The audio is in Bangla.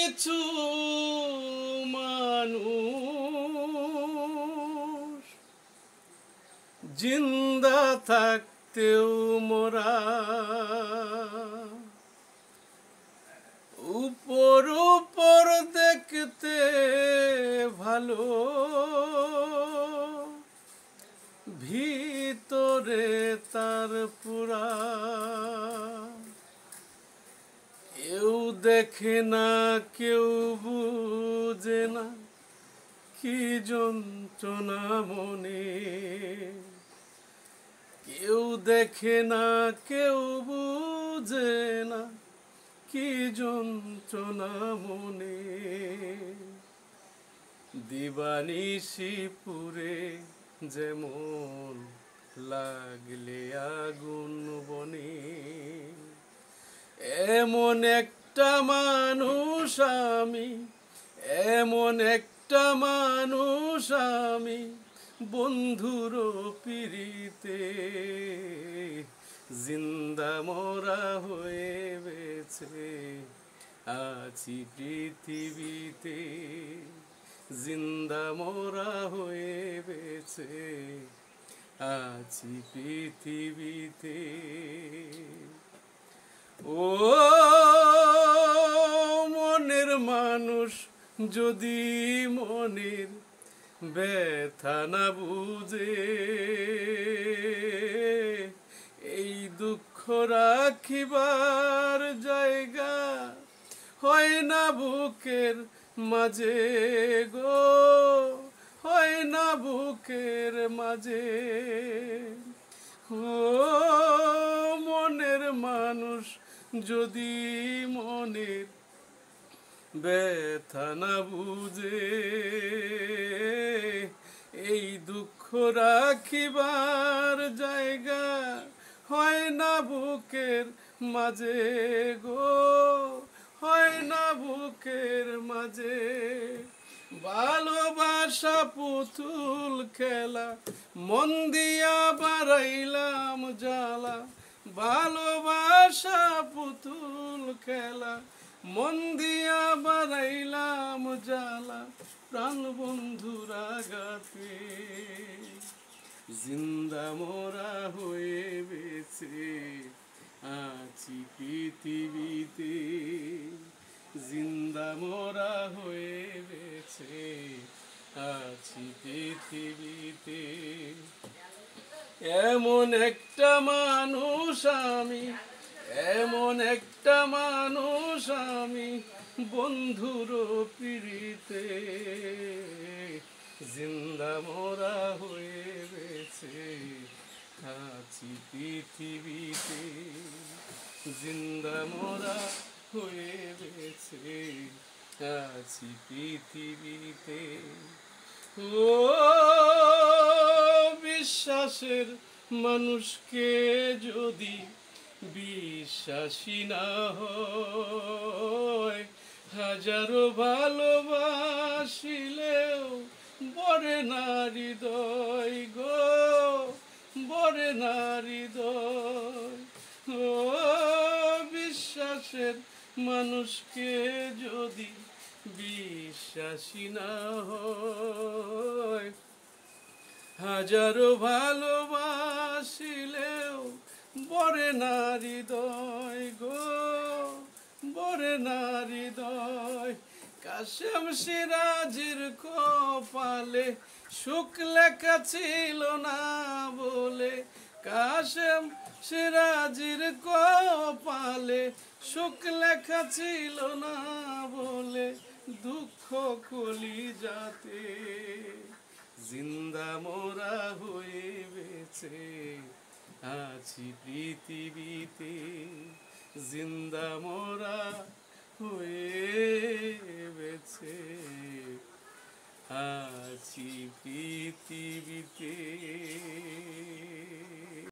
কিছু মানুষ জিন্দা থাকতেও মোরা উপর উপর দেখতে ভালো, ভিতরে তার পুরা কেউ দেখে না, কেউ বুঝে না কি যন্ত্রণা মনে। কেউ দেখে না, কেউ বুঝে না কি যন্ত্রণা মনে। দিবানিশি পুরে যেমন লাগলে আগুন বনে, এমন একটা মানুষ আমি, এমন একটা মানুষ আমি, বন্ধুর পিরিতে জিন্দা মরা হয়ে বেঁচে আছি পৃথিবীতে। জিন্দা মরা হয়ে বেঁচে আছি পৃথিবীতে। ও মনের মানুষ যদি মনের ব্যথা না বুঝে, এই দুঃখ রাখিবার জায়গা হয় না বুকের মাঝে গো, হয় না বুকের মাঝে। ও মনের মানুষ যদি মনের ব্যথা না বুঝে, এই দুঃখ রাখিবার জায়গা হয় না বুকের মাঝে গো, হয় না বুকের মাঝে। ভালোবাসা পুতুল খেলা, মন দিয়া বাড়াইলাম জ্বালা। ভালোবাসা পুতুল খেলা, মন দিয়া বাড়াইলাম জ্বালা। প্রাণ বন্ধুর আঘাতে জিন্দা মরা হয়ে বেঁচে আছি পৃথিবীতে। জিন্দা মরা হয়ে বেঁচে আছি পৃথিবীতে। এমন একটা মানুষ আমি, এমন একটা মানুষ আমি, বন্ধুর পিড়িতে জিন্দা মরা হয়ে বেঁচে আছি পৃথিবীতে। জিন্দা মরা হয়ে বেঁচে আছি পৃথিবীতে। ও বিশ্বাসের মানুষকে যদি বিশ্বাসী না হয়, হাজারো ভালোবাসিলেও বরে না হৃদয় গো, বরে না হৃদয়। ও বিশ্বাসের মানুষকে যদি বিশ্বাসী না হয়, হাজারো ভালোবাসিলেও বরে না হৃদয় গো, বরে না হৃদয়। কাশেম সিরাজের কপালে সুখ লেখা ছিল না বলে, কাশেম সিরাজের কপালে সুখ লেখা ছিল না বলে, দুঃখ কলিজাতে জিন্দা মরা হয়ে বেঁচে আছি পৃথিবীতে। জিন্দা মরা হয়ে বেঁচে আছি পৃথিবীতে।